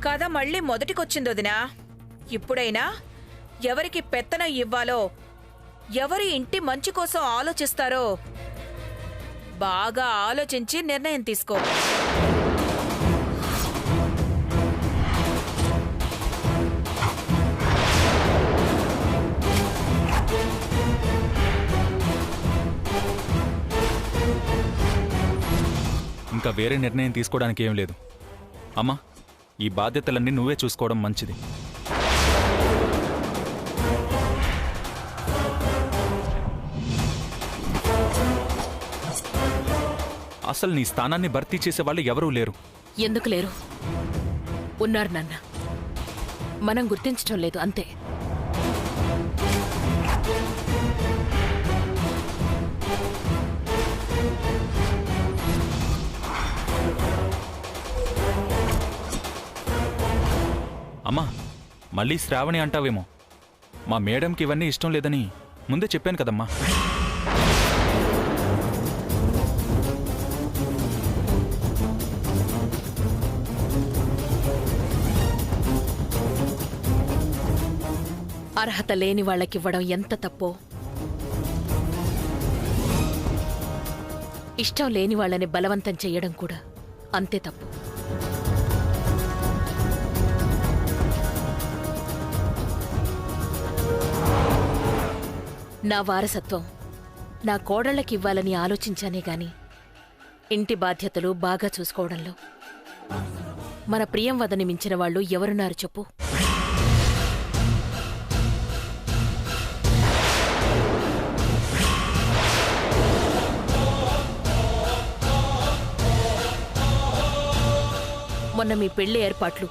కథ మళ్ళీ మొదటికొచ్చిందొదినా. ఇప్పుడైనా ఎవరికి పెత్తనం ఇవ్వాలో, ఎవరి ఇంటి మంచి కోసం ఆలోచిస్తారో బాగా ఆలోచించి నిర్ణయం తీసుకో. ఇంకా వేరే నిర్ణయం తీసుకోవడానికి ఏం లేదు అమ్మా. ఈ బాధ్యతలన్నీ నువ్వే చూసుకోవడం మంచిది. అసలు నీ స్థానాన్ని భర్తీ చేసే వాళ్ళు ఎవరూ లేరు. ఎందుకు లేరు? ఉన్నారు నాన్న, మనం గుర్తించడం లేదు అంతే. అమ్మా, మళ్ళీ శ్రావణి అంటావేమో. మా మేడంకి ఇవన్నీ ఇష్టం లేదని ముందే చెప్పాను కదమ్మా. అర్హత లేని వాళ్ళకివ్వడం ఎంత తప్పో, ఇష్టం లేని వాళ్ళని బలవంతం చెయ్యడం కూడా అంతే తప్పు. నా వారసత్వం నా కోడళ్లకివ్వాలని ఆలోచించానే గాని ఇంటి బాధ్యతలు బాగా చూసుకోవడంలో మన ప్రియం వదని మించిన వాళ్ళు ఎవరున్నారు చెప్పు? మొన్న మీ పెళ్లి ఏర్పాట్లు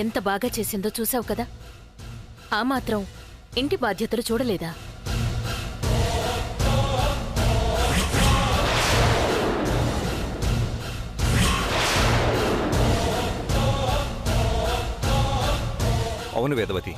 ఎంత బాగా చేసిందో చూసావు కదా. ఆ మాత్రం ఇంటి బాధ్యతలు చూడలేదా? అవును వేదవతి,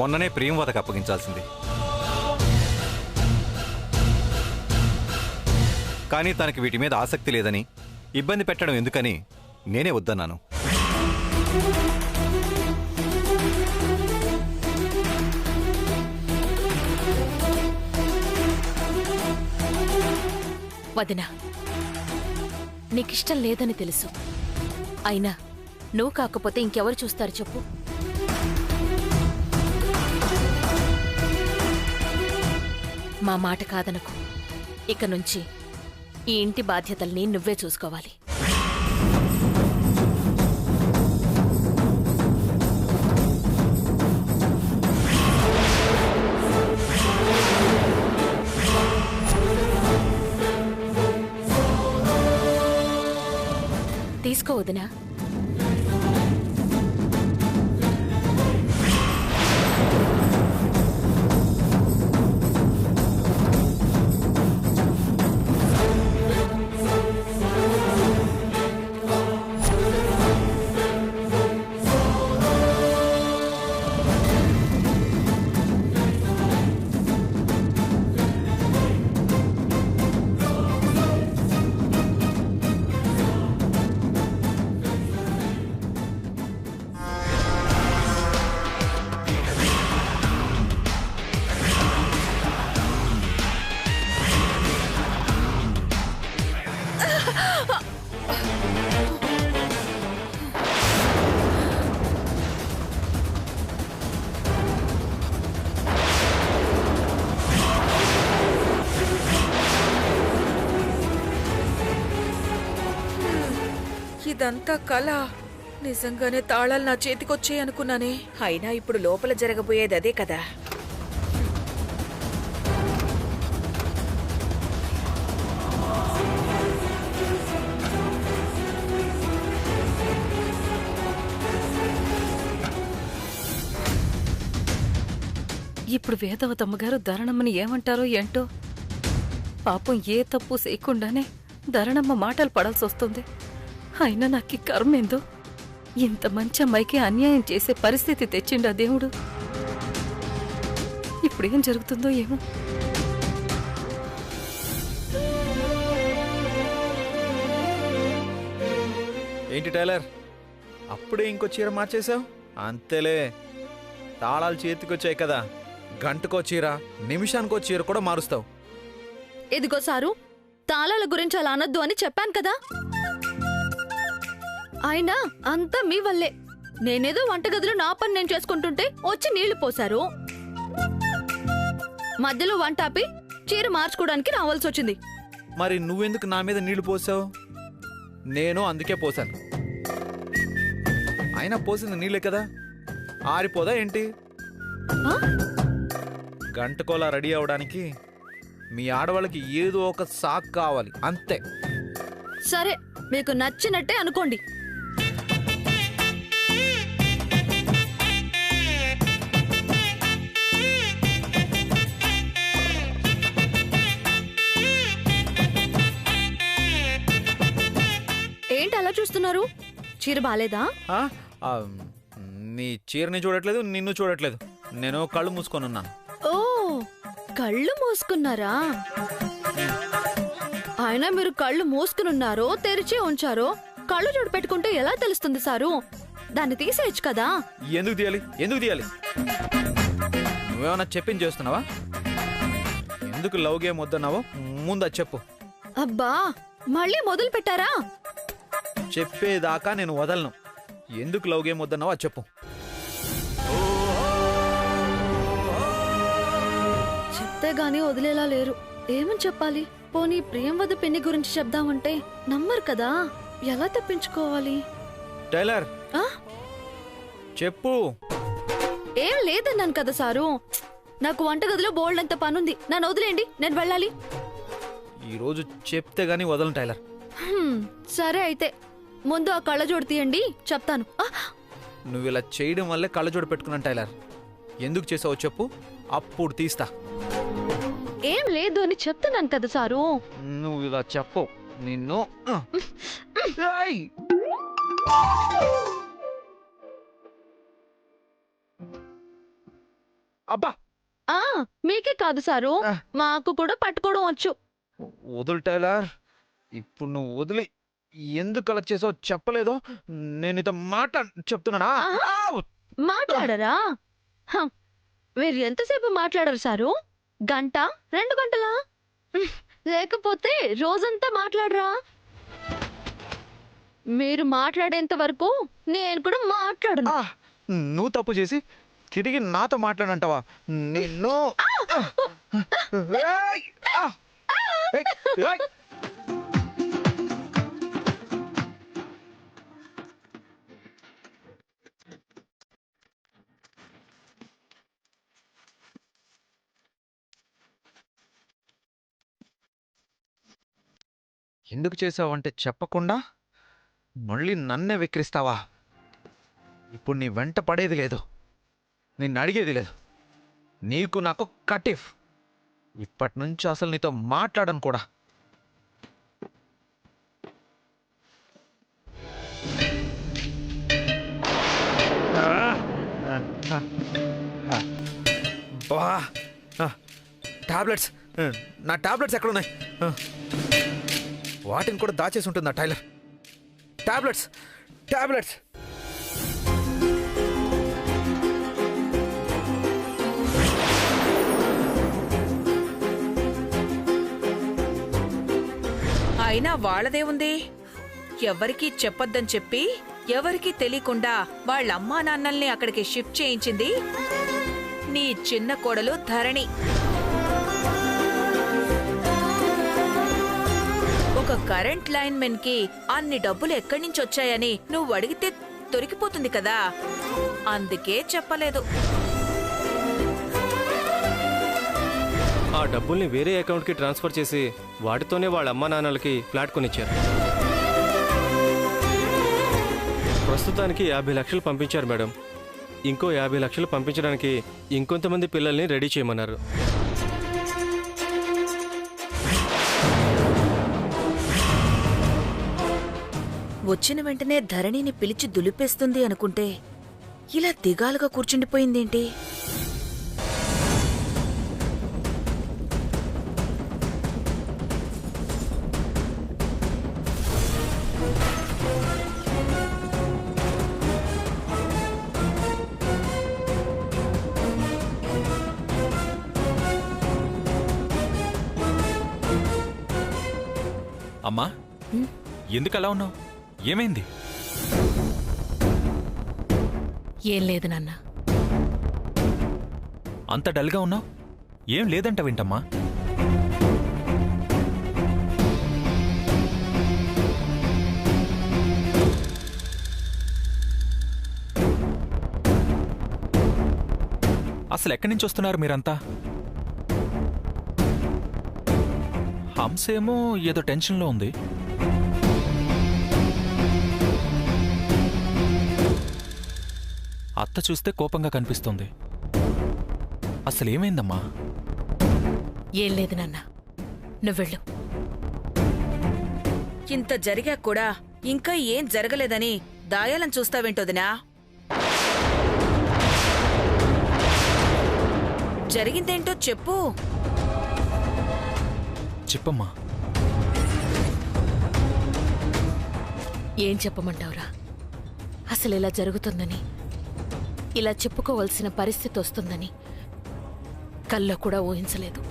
మొన్ననే ప్రియంవదకు అప్పగించాల్సింది. కానీ తనకి వీటి మీద ఆసక్తి లేదని, ఇబ్బంది పెట్టడం ఎందుకని నేనే వద్దన్నాను. వదినా, నీకిష్టం లేదని తెలుసు. అయినా నువ్వు కాకపోతే ఇంకెవరు చూస్తారు చెప్పు? మా మాట కాదనకు. ఇక నుంచి ఈ ఇంటి బాధ్యతల్ని నువ్వే చూసుకోవాలి. తీసుకో వదినా. ఇదంతా కళ. నిజంగానే తాళాలు నా చేతికొచ్చాయి అనుకున్నానే. అయినా ఇప్పుడు లోపల జరగబోయేది అదే కదా. ఇప్పుడు వేదవతమ్మగారు ధరణమ్మని ఏమంటారో ఏంటో. పాపం ఏ తప్పు చేయకుండానే ధరణమ్మ మాటలు పడాల్సి వస్తుంది. అయినా నాకు ఈ కర్మేందో. ఇంత మంచి అమ్మాయికి అన్యాయం చేసే పరిస్థితి తెచ్చిండా దేవుడు. ఇప్పుడేం జరుగుతుందో ఏమో. ఏంటి టైలర్, అప్పుడే ఇంకో చీర మార్చేశావు. అంతేలే, తాళాలు చేతికొచ్చాయి కదా, గంటకో చీర, నిమిషానికో చీర కూడా మారుస్తావు. ఇదిగో సారు, తాళాల గురించి అలా అనొద్దు అని చెప్పాను కదా. అయినా అంతా మీ వల్లే. నేనేదో వంటగదిలో నా పని నేను చేసుకుంటుంటే వచ్చి నీళ్లు పోశారు. మధ్యలో వంట ఆపి చీర మార్చుకోవడానికి రావాల్సి వచ్చింది. మరి నువ్వెందుకు నా మీద నీళ్లు పోసావు? నేను అందుకే పోసాను. అయినా పోసింది నీళ్ళే కదా, ఆరిపోదా ఏంటి? ఆ? గంటకోలా రెడీ అవడానికి మీ ఆడవాళ్ళకి ఏదో ఒక సాక్ కావాలి, అంతే. సరే, మీకు నచ్చినట్టే అనుకోండి. ఏంటి అలా చూస్తున్నారు? చీర బాలేదా? ఆ? ఆ, నీ చీరని చూడట్లేదు, నిన్ను చూడట్లేదు. నేను కళ్ళు మూసుకొని ఉన్నాను. ఓ, కళ్ళు మూసుకున్నారా? అయినా మీరు కళ్ళు మూసుకునున్నారో తెరిచే ఉంచారో కళ్ళు చూడు పెట్టుకుంటే ఎలా తెలుస్తుంది సారు? దాన్ని తీసేయచ్చు కదా. ఎందుకు తీయాలి? ఎందుకు తీయాలి? నువ్వేమన్నా చెప్పింది చేస్తున్నావా? ఎందుకు లవ్ గేమ్ వద్దన్నావో ముందు అది చెప్పు. అబ్బా, మళ్ళీ మొదలు పెట్టారా? చెప్పేదాకా నేను వదలను. ఎందుకు లవ్ గేమ్ వద్దన్నావో అది చెప్పు. చెప్తే గానీ వదిలేలా లేరు. ఏమని చెప్పాలి? పోనీ ప్రియంవద పెళ్లి గురించి చెప్దామంటే నమ్మరు కదా. ఎలా తప్పించుకోవాలి? టైలర్, ఆ? చెప్పు. ఏం లేదన్నాను కదా సారు. నాకు వంటగదిలో బోల్డంత పనుంది, నన్ను వదిలేండి, నేను వెళ్ళాలి. ఈరోజు చెప్తే గానీ వదలను టైలర్. సరే అయితే, ముందు ఆ కళ్ళజోడు తీయండి, చెప్తాను. నువ్వు ఇలా చేయడం వల్లే కళ్ళజోడు పెట్టుకున్నాను టైలర్. ఎందుకు చేసావో చెప్పు, అప్పుడు తీస్తా. ఏం లేదు అని చెప్తున్నాను కదా సారు. నువ్వు ఇలా చెప్పు, నిన్ను ఏయ్! అబ్బా, ఆ మీకే కాదు సారు, మాకు కూడా పట్టుకోవడం వచ్చు. వదులు టైలర్. ఇప్పుడు నువ్వు వదిలి ఎందుకు కలెక్ట్ చేసావు చెప్పలేదో. నేను ఇత మాట చెప్తున్నానా? మాట్లాడరా? మీరు ఎంతసేపు మాట్లాడరు సారు? గంట, 2 గంటలా? లేకపోతే రోజంతా మాట్లాడరా? మీరు మాట్లాడేంత వరకు నేను కూడా మాట్లాడను. నువ్వు తప్పు చేసి తిరిగి నాతో మాట్లాడంటావా? నిన్ను ఏయ్! ఏయ్! ఎందుకు చేసావంటే చెప్పకుండా మళ్ళీ నన్నే వెక్కిరిస్తావా? ఇప్పుడు నీ వెంట పడేది లేదు, నిన్ను అడిగేది లేదు. నీకు నాకు కటిఫ్. ఇప్పటి నుంచి అసలు నీతో మాట్లాడను కూడా. బా, టాబ్లెట్స్, నా టాబ్లెట్స్ ఎక్కడున్నాయి? వాటిని కూడా దాచేసి ఉంటుందా టైలర్? Tablets, tablets. అయినా వాళ్ళదే ఉంది. ఎవరికీ చెప్పొద్దని చెప్పి ఎవరికీ తెలియకుండా వాళ్ళ అమ్మా నాన్నల్ని అక్కడికి షిఫ్ట్ చేయించింది నీ చిన్న కోడలు ధరణి. ఒక కరెంట్ లైన్ మెన్ కి అన్ని డబ్బులు ఎక్కడి నుంచి వచ్చాయని నువ్వు అడిగితే దొరికిపోతుంది కదా, అందుకే చెప్పలేదు. ఆ డబ్బుల్ని వేరే అకౌంట్కి ట్రాన్స్ఫర్ చేసి వాటితోనే వాళ్ళ అమ్మా నాన్నలకి ఫ్లాట్ కొనిచ్చారు. ప్రస్తుతానికి 50 లక్షలు పంపించారు మేడం. ఇంకో 50 లక్షలు పంపించడానికి ఇంకొంతమంది పిల్లల్ని రెడీ చేయమన్నారు. వచ్చిన వెంటనే ధరణిని పిలిచి దులిపేస్తుంది అనుకుంటే ఇలా దిగాలుగా కూర్చుండిపోయిందేంటి? అమ్మా ఎందుకు అలా ఉన్నావు? ఏమైంది? ఏం లేదు నాన్న. అంత డల్గా ఉన్నావు? ఏం లేదంటావేంటమ్మా? అసలు ఎక్కడి నుంచి వస్తున్నారు మీరంతా? హంసేమో ఏదో టెన్షన్లో ఉంది. అత్త చూస్తే కోపంగా కనిపిస్తుంది. అసలు ఏమైందమ్మా? ఏం లేదు నాన్న, నువ్వెళ్ళు. ఇంత జరిగా కూడా ఇంకా ఏం జరగలేదని దాయాలను చూస్తావేంటోదినా? జరిగిందేంటో చెప్పు. చెప్పమ్మా. ఏం చెప్పమంటావురా? అసలు ఇలా జరుగుతుందని, ఇలా చెప్పుకోవలసిన పరిస్థితి వస్తుందని కల్లో కూడా ఊహించలేదు.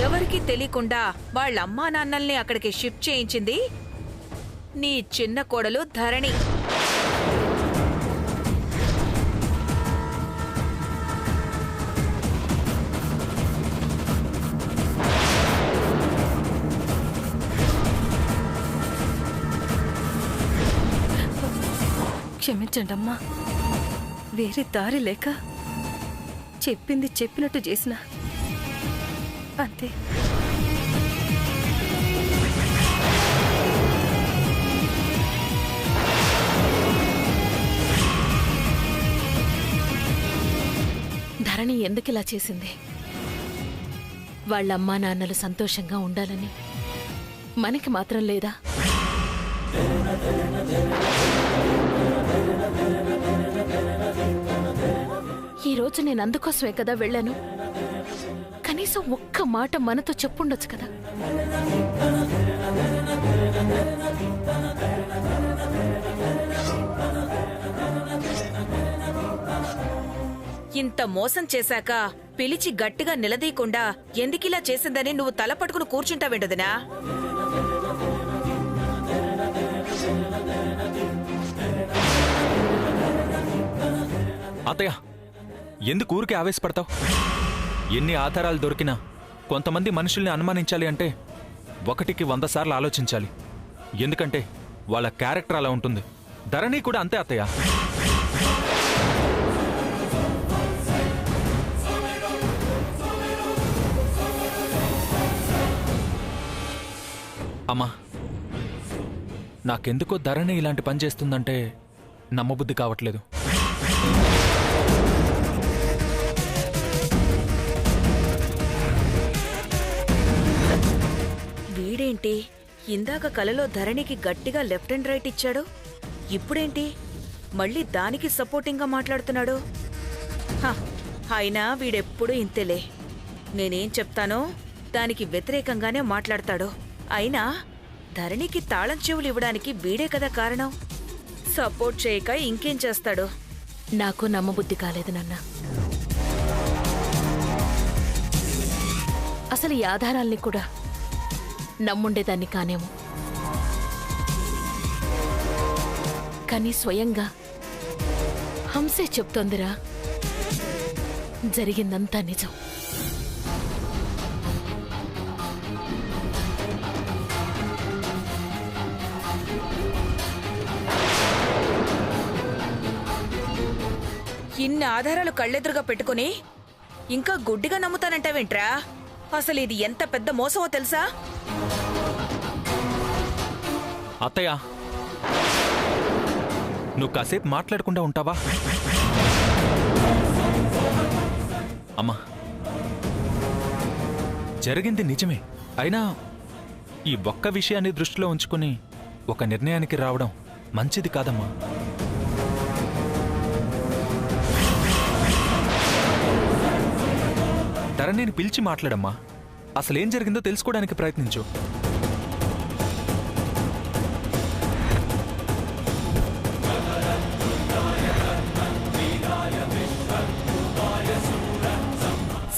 ఎవరికీ తెలియకుండా వాళ్ళ అమ్మా నాన్నల్ని అక్కడికి షిఫ్ట్ చేయించింది నీ చిన్న కోడలు ధరణి. క్షమించండి అమ్మా, వేరే దారి లేక చెప్పింది చెప్పినట్టు చేసిన అంతే. ధరణి ఎందుకిలా చేసింది? వాళ్ళ అమ్మా నాన్నలు సంతోషంగా ఉండాలని మనకి మాత్రం లేదా? ఈరోజు నేను అందుకోసమే కదా వెళ్ళాను. కనీసం ఒక్క మాట మనతో చెప్పుండొచ్చు కదా. ఇంత మోసం చేశాక పిలిచి గట్టిగా నిలదీయకుండా ఎందుకిలా చేసిందని నువ్వు తల పట్టుకుని కూర్చుంటావేంటదినా? అత్తయ్య, ఎందుకు ఊరికే ఆవేశపడతావు? ఎన్ని ఆధారాలు దొరికినా కొంతమంది మనుషుల్ని అనుమానించాలి అంటే 1కి 100 సార్లు ఆలోచించాలి. ఎందుకంటే వాళ్ళ క్యారెక్టర్ అలా ఉంటుంది. ధరణి కూడా అంతే అత్తయ్య. అమ్మా, నాకెందుకో ధరణి ఇలాంటి పని చేస్తుందంటే నమ్మబుద్ధి కావట్లేదు. వీడేంటి ఇందాక కలలో ధరణికి గట్టిగా లెఫ్ట్ అండ్ రైట్ ఇచ్చాడు, ఇప్పుడేంటి మళ్ళీ దానికి సపోర్టింగ్గా మాట్లాడుతున్నాడు? అయినా వీడెప్పుడు ఇంతేలే. నేనేం చెప్తానో దానికి వ్యతిరేకంగానే మాట్లాడతాడు. అయినా ధరణికి తాళం చెవులు ఇవ్వడానికి వీడే కదా కారణం. సపోర్ట్ చేయక ఇంకేం చేస్తాడు? నాకు నమ్మబుద్ధి కాలేదు నాన్న. అసలు ఈ ఆధారాల్ని కూడా నమ్ముండేదాన్ని కానేమో. కానీ స్వయంగా హంసే చెప్తోందిరా, జరిగిందంతా నిజం. ఇన్ని ఆధారాలు కళ్ళెదురుగా పెట్టుకుని ఇంకా గుడ్డిగా నమ్ముతానంటావేంట్రా? అసలు ఇది ఎంత పెద్ద మోసమో తెలుసా? అత్తయ్య, నువ్వు కాసేపు మాట్లాడకుండా ఉంటావా? అమ్మా, జరిగింది నిజమే. అయినా ఈ ఒక్క విషయాన్ని దృష్టిలో ఉంచుకుని ఒక నిర్ణయానికి రావడం మంచిది కాదమ్మా. ధరణిని పిలిచి మాట్లాడమ్మా. అసలేం జరిగిందో తెలుసుకోవడానికి ప్రయత్నించు.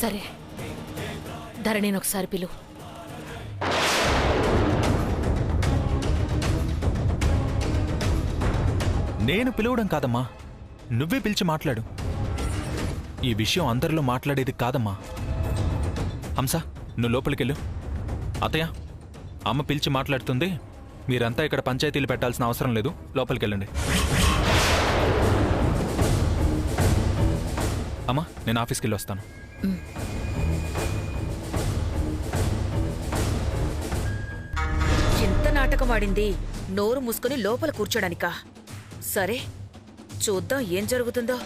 సరే, ధరణిని ఒకసారి పిలువు. నేను పిలవడం కాదమ్మా, నువ్వే పిలిచి మాట్లాడు. ఈ విషయం అందరిలో మాట్లాడేది కాదమ్మా. హంస, నువ్వు లోపలికెళ్ళు. అత్తయ్య, అమ్మ పిలిచి మాట్లాడుతుంది. మీరంతా ఇక్కడ పంచాయతీలు పెట్టాల్సిన అవసరం లేదు, లోపలికెళ్ళండి. అమ్మా, నేను ఆఫీస్కి వెళ్ళి వస్తాను. ఎంత నాటకం ఆడింది, నోరు మూసుకుని లోపల కూర్చోడానికా? సరే, చూద్దాం ఏం జరుగుతుందో.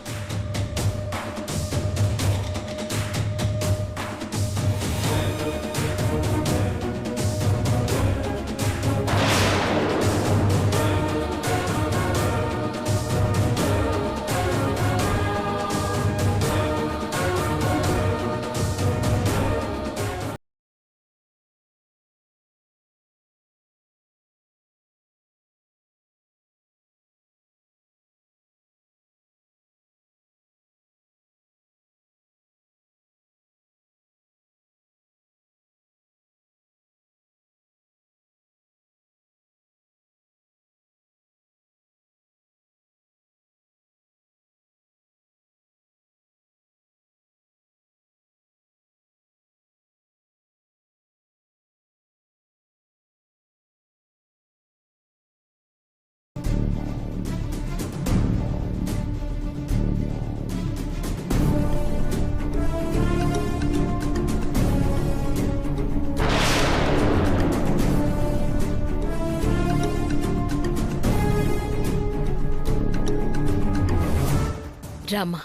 రామ్మా,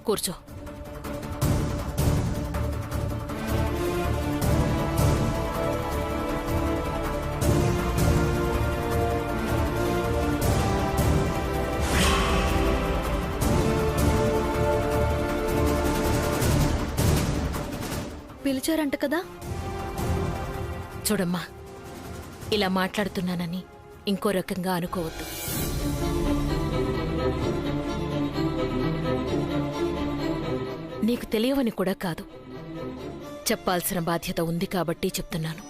కూర్చో. పిలిచారంట కదా? చూడమ్మా, ఇలా మాట్లాడుతున్నానని ఇంకో రకంగా అనుకోవద్దు. నీకు తెలియవని కూడా కాదు, చెప్పాల్సిన బాధ్యత ఉంది కాబట్టి చెప్తున్నాను.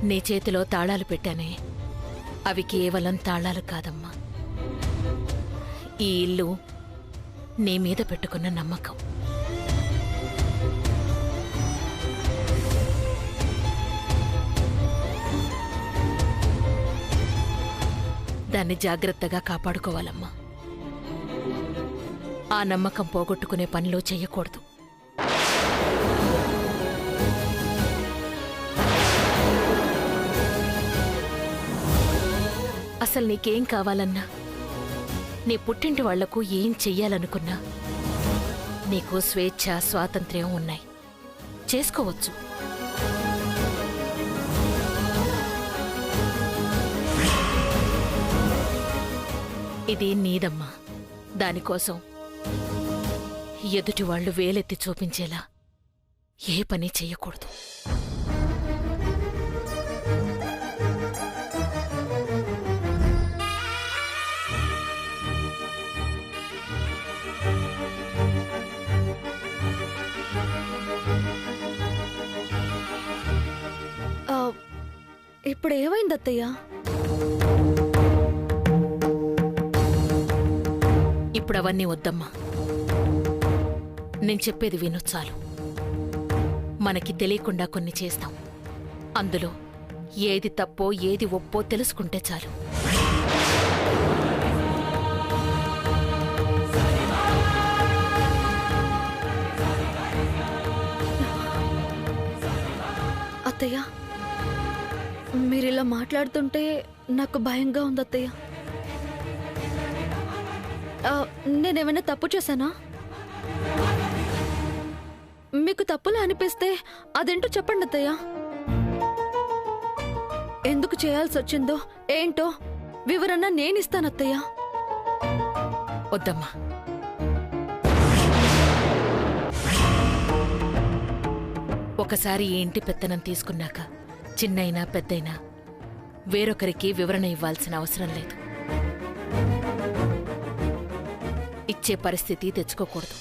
నీ చేతిలో తాళాలు పెట్టానే, అవి కేవలం తాళాలు కాదమ్మా. ఈ ఇల్లు నీ మీద పెట్టుకున్న నమ్మకం. దాన్ని జాగ్రత్తగా కాపాడుకోవాలమ్మా. ఆ నమ్మకం పోగొట్టుకునే పనిలో చెయ్యకూడదు. అసలు నీకేం కావాలన్నా, నీ పుట్టింటి వాళ్లకు ఏం చెయ్యాలనుకున్నా నీకు స్వేచ్ఛ, స్వాతంత్ర్యం ఉన్నాయి. చేసుకోవచ్చు. ఇది నీదమ్మా. దానికోసం ఎదుటి వాళ్ళు వేలెత్తి చూపించేలా ఏ పని చెయ్యకూడదు. ఇప్పుడు ఏమైంది అత్తయ్య? ఇప్పుడు అవన్నీ వద్దమ్మా. నేను చెప్పేది విను చాలు. మనకి తెలియకుండా కొన్ని చేస్తాం. అందులో ఏది తప్పో ఏది ఒప్పో తెలుసుకుంటే చాలు. అత్తయ్య, మీరిలా మాట్లాడుతుంటే నాకు భయంగా ఉంది అత్తయ్య. నేనేమైనా తప్పు చేశానా? మీకు తప్పులా అనిపిస్తే అదేంటో చెప్పండి అత్తయ్య. ఎందుకు చేయాల్సి వచ్చిందో ఏంటో వివరణ నేనిస్తాను అత్తయ్య. వద్దమ్మా. ఒకసారి ఈ ఇంటి పెత్తనం తీసుకున్నాక చిన్నైనా పెద్దైనా వేరొకరికి వివరణ ఇవ్వాల్సిన అవసరం లేదు. ఇచ్చే పరిస్థితి తెచ్చుకోకూడదు.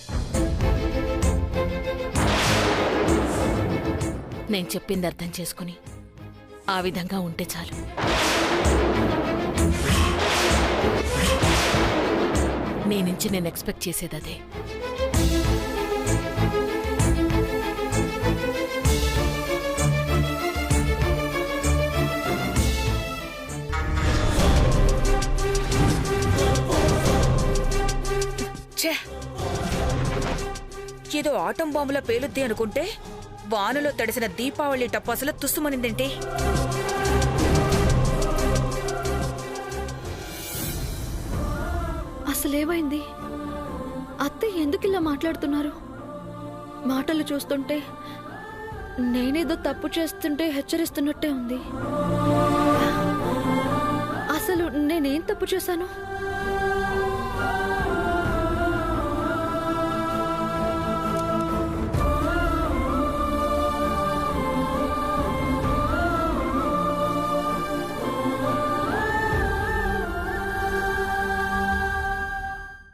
నేను చెప్పింది అర్థం చేసుకుని ఆ విధంగా ఉంటే చాలు. నీ నుంచి నేను ఎక్స్పెక్ట్ చేసేది అదే. ఛే! ఏదో ఆటం బాంబులా పేలుద్ది అనుకుంటే వానలో తడిసిన దీపావళి టపాసుల తుస్సుమనిందేంటి? అసలేమైంది? అత్తయ్య ఎందుకు ఇలా మాట్లాడుతున్నారు? మాటలు చూస్తుంటే నేనేదో తప్పు చేస్తుంటే హెచ్చరిస్తున్నట్టే ఉంది. అసలు నేనేం తప్పు చేశాను?